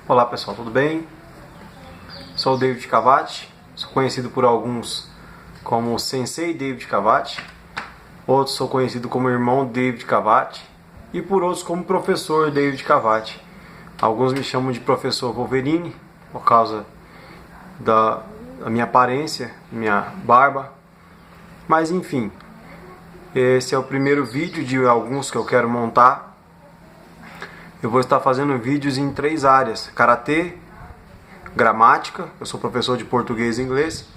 Olá pessoal, tudo bem? Sou o David Cavati, sou conhecido por alguns como Sensei David Cavati, outros sou conhecido como Irmão David Cavati e por outros como Professor David Cavati. Alguns me chamam de Professor Wolverine por causa da minha aparência, minha barba, mas enfim, esse é o primeiro vídeo de alguns que eu quero montar. Eu vou estar fazendo vídeos em 3 áreas: karatê, gramática, eu sou professor de português e inglês,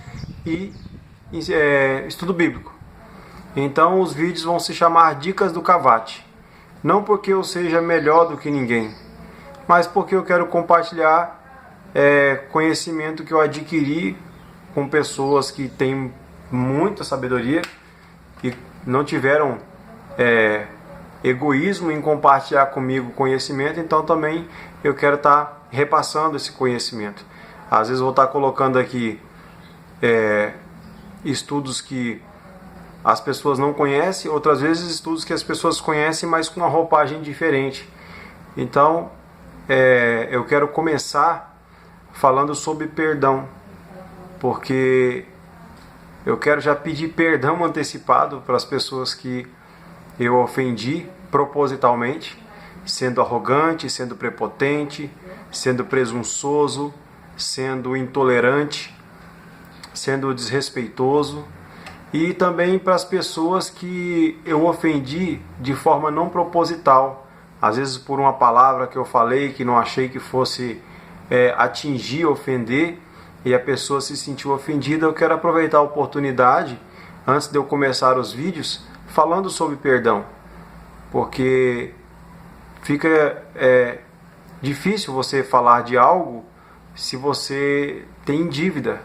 e estudo bíblico. Então os vídeos vão se chamar Dicas do Cavati. Não porque eu seja melhor do que ninguém, mas porque eu quero compartilhar conhecimento que eu adquiri com pessoas que têm muita sabedoria e não tiveram egoísmo em compartilhar comigo conhecimento. Então também eu quero estar repassando esse conhecimento. Às vezes eu vou estar colocando aqui estudos que as pessoas não conhecem, outras vezes estudos que as pessoas conhecem, mas com uma roupagem diferente. Então eu quero começar falando sobre perdão, porque eu quero já pedir perdão antecipado para as pessoas que eu ofendi propositalmente, sendo arrogante, sendo prepotente, sendo presunçoso, sendo intolerante, sendo desrespeitoso, e também para as pessoas que eu ofendi de forma não proposital, às vezes por uma palavra que eu falei que não achei que fosse atingir, ofender, e a pessoa se sentiu ofendida. Eu quero aproveitar a oportunidade, antes de eu começar os vídeos, falando sobre perdão, porque fica difícil você falar de algo se você tem dívida,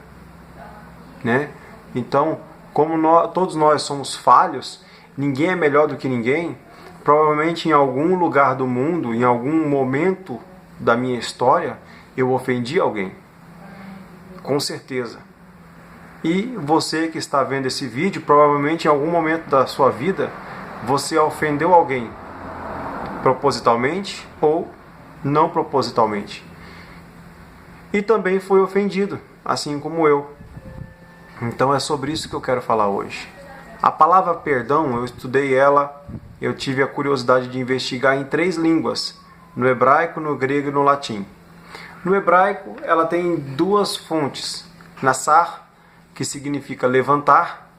né? Então, como todos nós somos falhos, ninguém é melhor do que ninguém. Provavelmente em algum lugar do mundo, em algum momento da minha história, eu ofendi alguém, com certeza. E você que está vendo esse vídeo, provavelmente em algum momento da sua vida você ofendeu alguém, propositalmente ou não propositalmente, e também foi ofendido, assim como eu. Então é sobre isso que eu quero falar hoje. A palavra perdão, eu estudei ela, eu tive a curiosidade de investigar em 3 línguas: no hebraico, no grego e no latim. No hebraico, ela tem 2 fontes: nassar, que significa levantar,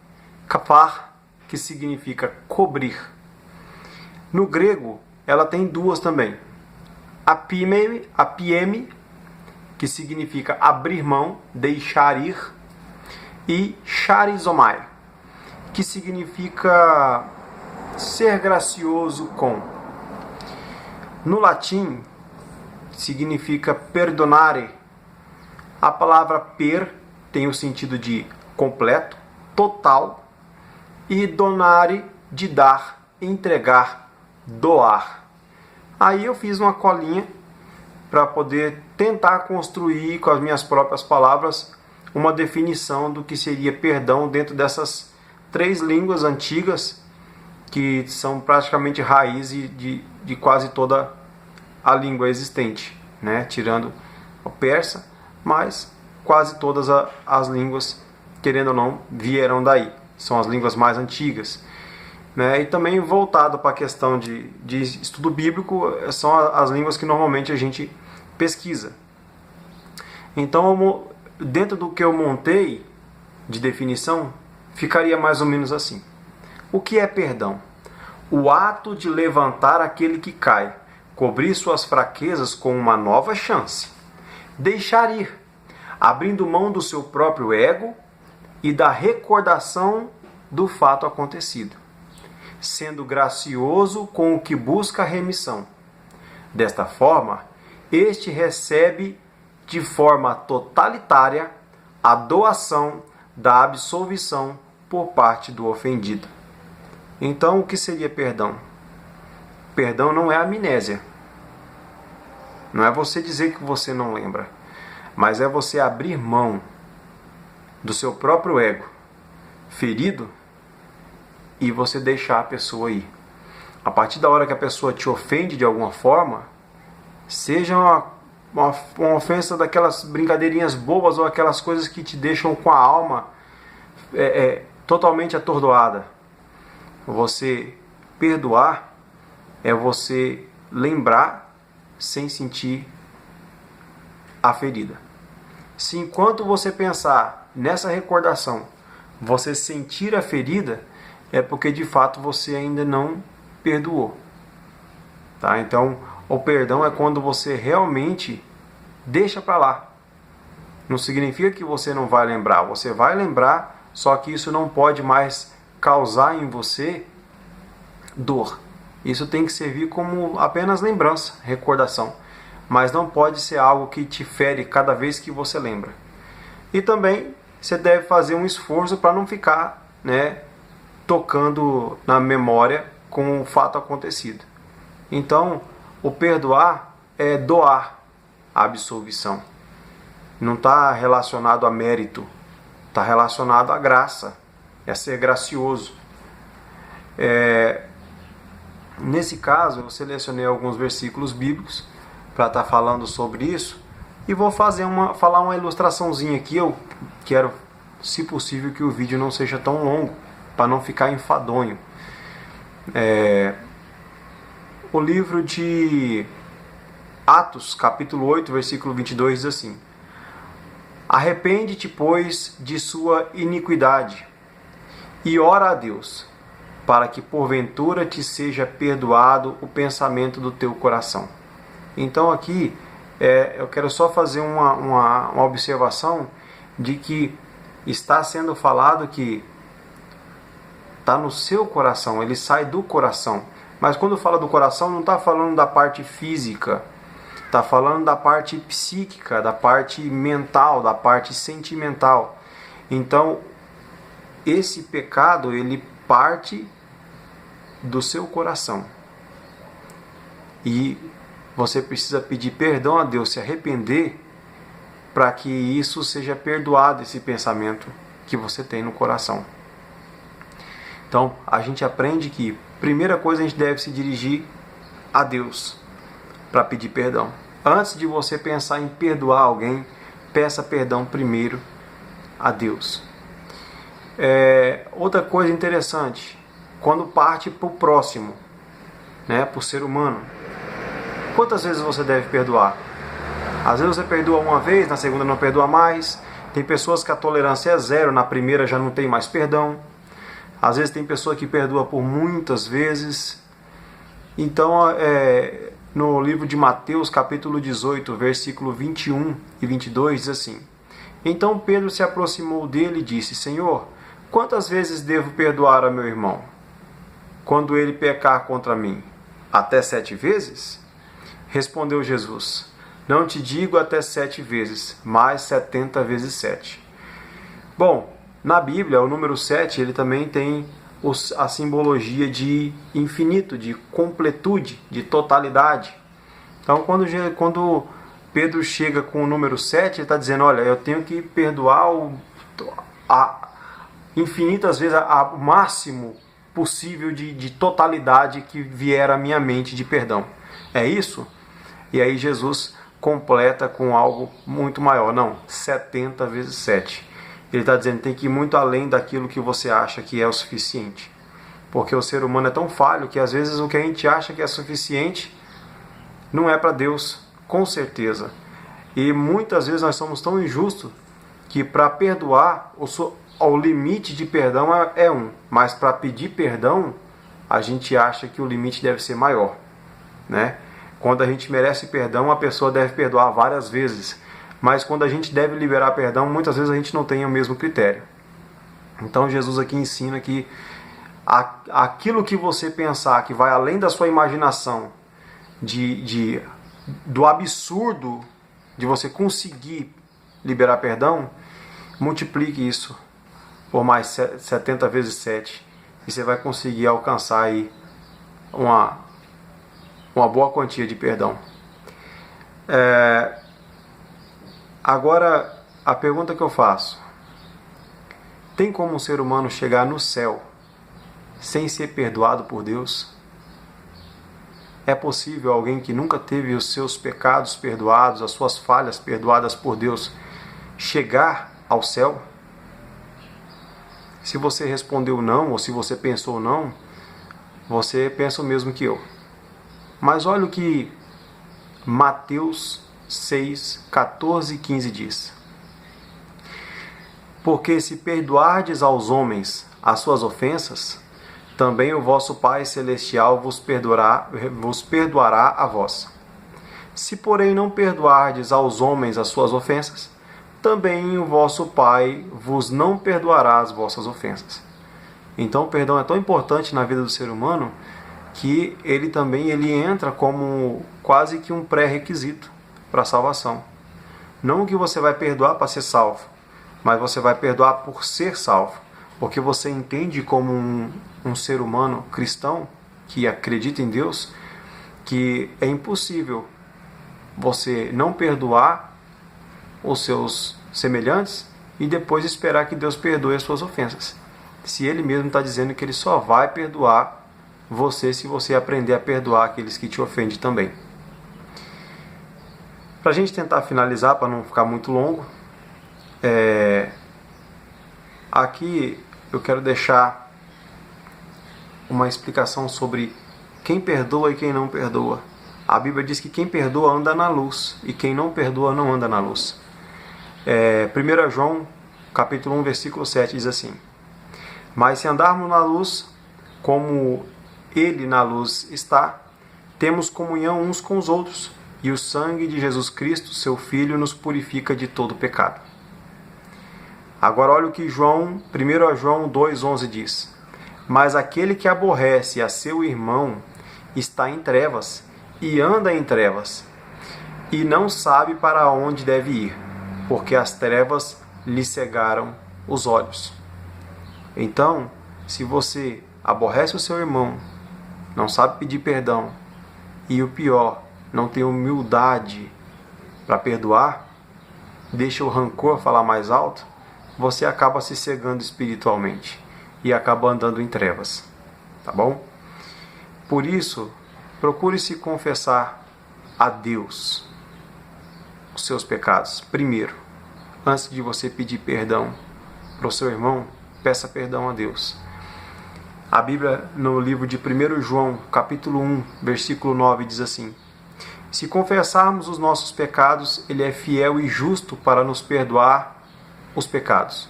kapar, que significa cobrir. No grego, ela tem 2 também: apieme, que significa abrir mão, deixar ir, e charizomai, que significa ser gracioso com. No latim, significa perdonare. A palavra per tem o sentido de completo, total, e donare, de dar, entregar, doar. Aí eu fiz uma colinha para poder tentar construir com as minhas próprias palavras uma definição do que seria perdão dentro dessas 3 línguas antigas, que são praticamente raiz de quase toda a língua existente, né? Tirando o persa, mas quase todas as línguas, querendo ou não, vieram daí. São as línguas mais antigas, né? E também voltado para a questão de estudo bíblico, são as línguas que normalmente a gente pesquisa. Então, dentro do que eu montei de definição, ficaria mais ou menos assim: o que é perdão? O ato de levantar aquele que cai, cobrir suas fraquezas com uma nova chance, deixar ir, abrindo mão do seu próprio ego e da recordação do fato acontecido, sendo gracioso com o que busca remissão. Desta forma, este recebe de forma totalitária a doação da absolvição por parte do ofendido. Então, o que seria perdão? Perdão não é amnésia. Não é você dizer que você não lembra, mas é você abrir mão do seu próprio ego ferido e você deixar a pessoa ir. A partir da hora que a pessoa te ofende de alguma forma, seja uma ofensa daquelas brincadeirinhas bobas ou aquelas coisas que te deixam com a alma totalmente atordoada. Você perdoar é você lembrar sem sentir a ferida. Se enquanto você pensar nessa recordação, você sentir a ferida, é porque de fato você ainda não perdoou. Tá? Então, o perdão é quando você realmente deixa para lá. Não significa que você não vai lembrar. Você vai lembrar, só que isso não pode mais causar em você dor. Isso tem que servir como apenas lembrança, recordação. Mas não pode ser algo que te fere cada vez que você lembra. E também você deve fazer um esforço para não ficar, tocando na memória com o fato acontecido. Então, o perdoar é doar a absolvição. Não está relacionado a mérito, está relacionado à graça, é ser gracioso. Nesse caso, eu selecionei alguns versículos bíblicos para estar falando sobre isso e vou falar uma ilustraçãozinha aqui. Eu quero, se possível, que o vídeo não seja tão longo, para não ficar enfadonho. O livro de Atos, capítulo 8, versículo 22, diz assim: Arrepende-te, pois, de sua iniquidade, e ora a Deus, para que porventura te seja perdoado o pensamento do teu coração. Então aqui, eu quero só fazer uma observação de que está sendo falado que está no seu coração, ele sai do coração. Mas quando fala do coração, não está falando da parte física, está falando da parte psíquica, da parte mental, da parte sentimental. Então, esse pecado, ele parte do seu coração. E você precisa pedir perdão a Deus, se arrepender, para que isso seja perdoado, esse pensamento que você tem no coração. Então, a gente aprende que, primeira coisa, a gente deve se dirigir a Deus para pedir perdão. Antes de você pensar em perdoar alguém, peça perdão primeiro a Deus. Outra coisa interessante, quando parte para o próximo, para o ser humano, quantas vezes você deve perdoar? Às vezes você perdoa uma vez, na segunda não perdoa mais. Tem pessoas que a tolerância é zero, na primeira já não tem mais perdão. Às vezes tem pessoa que perdoa por muitas vezes. Então, no livro de Mateus, capítulo 18, versículo 21 e 22, diz assim: Então Pedro se aproximou dele e disse: Senhor, quantas vezes devo perdoar a meu irmão, quando ele pecar contra mim? Até 7 vezes? Respondeu Jesus: Não te digo até 7 vezes, mas 70 vezes 7. Bom, na Bíblia, o número 7 ele também tem a simbologia de infinito, de completude, de totalidade. Então, quando Pedro chega com o número 7, ele está dizendo: olha, eu tenho que perdoar infinitas vezes, o máximo possível de totalidade que vier à minha mente de perdão. É isso? E aí Jesus completa com algo muito maior. Não, 70 vezes 7. Ele está dizendo que tem que ir muito além daquilo que você acha que é o suficiente. Porque o ser humano é tão falho que às vezes o que a gente acha que é suficiente não é para Deus, com certeza. E muitas vezes nós somos tão injustos que para perdoar, o limite de perdão é 1. Mas para pedir perdão, a gente acha que o limite deve ser maior. Quando a gente merece perdão, a pessoa deve perdoar várias vezes. Mas quando a gente deve liberar perdão, muitas vezes a gente não tem o mesmo critério. Então Jesus aqui ensina que aquilo que você pensar que vai além da sua imaginação, do absurdo de você conseguir liberar perdão, multiplique isso por mais 70 vezes 7 e você vai conseguir alcançar aí uma boa quantia de perdão. Agora, a pergunta que eu faço: tem como um ser humano chegar no céu sem ser perdoado por Deus? É possível alguém que nunca teve os seus pecados perdoados, as suas falhas perdoadas por Deus, chegar ao céu? Se você respondeu não, ou se você pensou não, você pensa o mesmo que eu. Mas olha o que Mateus 6, 14 e 15 diz. Porque se perdoardes aos homens as suas ofensas, também o vosso Pai Celestial vos perdoará a vós. Se, porém, não perdoardes aos homens as suas ofensas, também o vosso Pai vos não perdoará as vossas ofensas. Então, o perdão é tão importante na vida do ser humano que ele entra como quase que um pré-requisito para a salvação. Não que você vai perdoar para ser salvo, mas você vai perdoar por ser salvo, porque você entende como um ser humano cristão que acredita em Deus, que é impossível você não perdoar os seus semelhantes e depois esperar que Deus perdoe as suas ofensas. Se Ele mesmo está dizendo que Ele só vai perdoar você se você aprender a perdoar aqueles que te ofendem também. Para a gente tentar finalizar, para não ficar muito longo, aqui eu quero deixar uma explicação sobre quem perdoa e quem não perdoa. A Bíblia diz que quem perdoa anda na luz e quem não perdoa não anda na luz. 1 João, capítulo 1, versículo 7 diz assim: Mas se andarmos na luz, como Ele na luz está, temos comunhão uns com os outros, e o sangue de Jesus Cristo, seu Filho, nos purifica de todo pecado. Agora olha o que 1 João 2,11 diz: Mas aquele que aborrece a seu irmão está em trevas, e anda em trevas, e não sabe para onde deve ir, porque as trevas lhe cegaram os olhos. Então, se você aborrece o seu irmão, não sabe pedir perdão, e o pior, não tem humildade para perdoar, deixa o rancor falar mais alto, você acaba se cegando espiritualmente e acaba andando em trevas, tá bom? Por isso, procure se confessar a Deus os seus pecados primeiro. Antes de você pedir perdão para o seu irmão, peça perdão a Deus. A Bíblia, no livro de 1 João, capítulo 1, versículo 9, diz assim: Se confessarmos os nossos pecados, Ele é fiel e justo para nos perdoar os pecados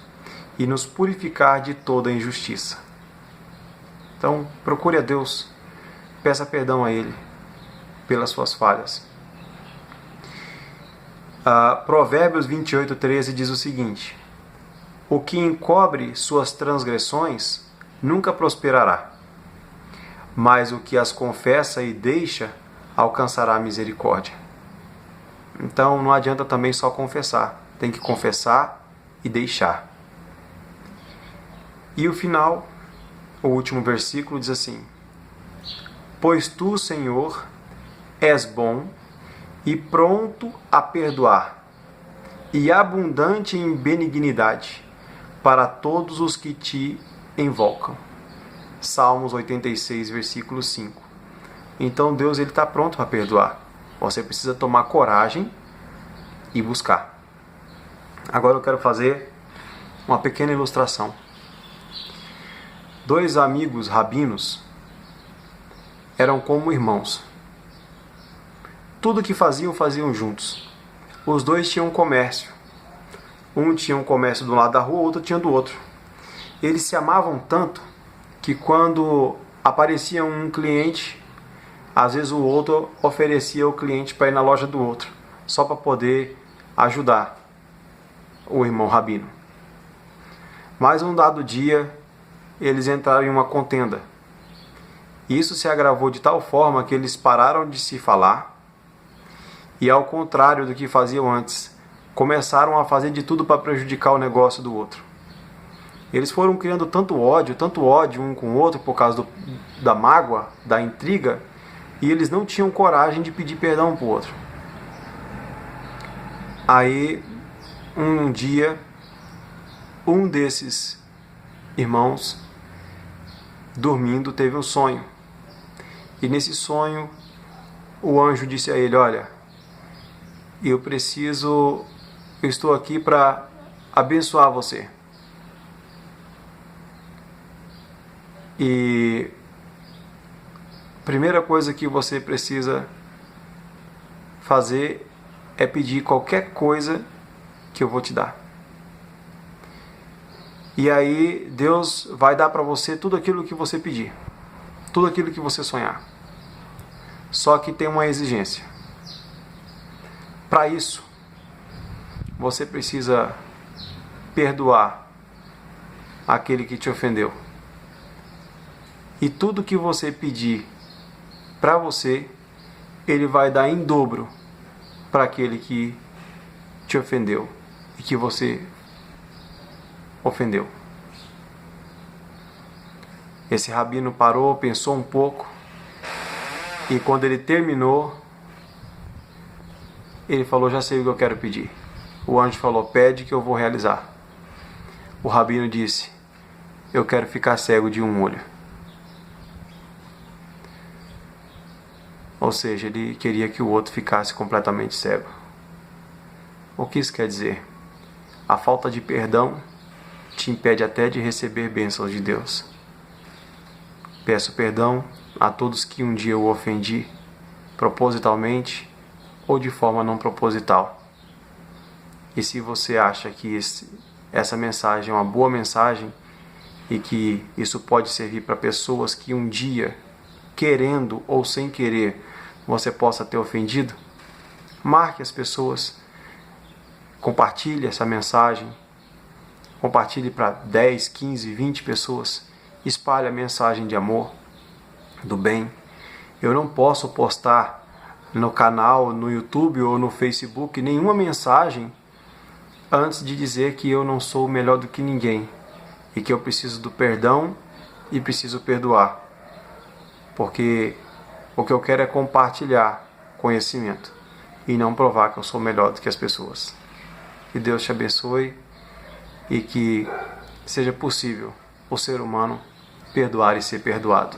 e nos purificar de toda injustiça. Então, procure a Deus, peça perdão a Ele pelas suas falhas. Provérbios 28, 13 diz o seguinte: O que encobre suas transgressões nunca prosperará, mas o que as confessa e deixa alcançará a misericórdia. Então não adianta também só confessar, tem que confessar e deixar. E o final, o último versículo diz assim: Pois tu, Senhor, és bom e pronto a perdoar, e abundante em benignidade para todos os que te invocam. Salmos 86, versículo 5. Então Deus está pronto para perdoar. Você precisa tomar coragem e buscar. Agora eu quero fazer uma pequena ilustração. 2 amigos rabinos eram como irmãos. Tudo que faziam juntos. Os dois tinham comércio. Um tinha um comércio do lado da rua, o outro tinha do outro. Eles se amavam tanto que quando aparecia um cliente, às vezes o outro oferecia o cliente para ir na loja do outro, só para poder ajudar o irmão rabino. Mas um dado dia, eles entraram em uma contenda. Isso se agravou de tal forma que eles pararam de se falar e, ao contrário do que faziam antes, começaram a fazer de tudo para prejudicar o negócio do outro. Eles foram criando tanto ódio um com o outro por causa da mágoa, da intriga, e eles não tinham coragem de pedir perdão um para o outro. Aí, um dia, um desses irmãos, dormindo, teve um sonho. E nesse sonho, o anjo disse a ele: olha, eu estou aqui para abençoar você. E a primeira coisa que você precisa fazer é pedir qualquer coisa que eu vou te dar. E aí Deus vai dar para você tudo aquilo que você pedir, tudo aquilo que você sonhar. Só que tem uma exigência. Para isso, você precisa perdoar aquele que te ofendeu. E tudo que você pedir para você, Ele vai dar em dobro para aquele que te ofendeu e que você ofendeu. Esse rabino parou, pensou um pouco, e quando ele terminou, ele falou: já sei o que eu quero pedir. O anjo falou: pede que eu vou realizar. O rabino disse: eu quero ficar cego de um olho. Ou seja, ele queria que o outro ficasse completamente cego. O que isso quer dizer? A falta de perdão te impede até de receber bênçãos de Deus. Peço perdão a todos que um dia eu ofendi, propositalmente ou de forma não proposital. E se você acha que essa mensagem é uma boa mensagem e que isso pode servir para pessoas que um dia, querendo ou sem querer, você possa ter ofendido, marque as pessoas, compartilhe essa mensagem, compartilhe para 10, 15, 20 pessoas, espalhe a mensagem de amor, do bem. Eu não posso postar no canal, no YouTube ou no Facebook nenhuma mensagem antes de dizer que eu não sou melhor do que ninguém e que eu preciso do perdão e preciso perdoar, porque o que eu quero é compartilhar conhecimento e não provar que eu sou melhor do que as pessoas. Que Deus te abençoe e que seja possível o ser humano perdoar e ser perdoado.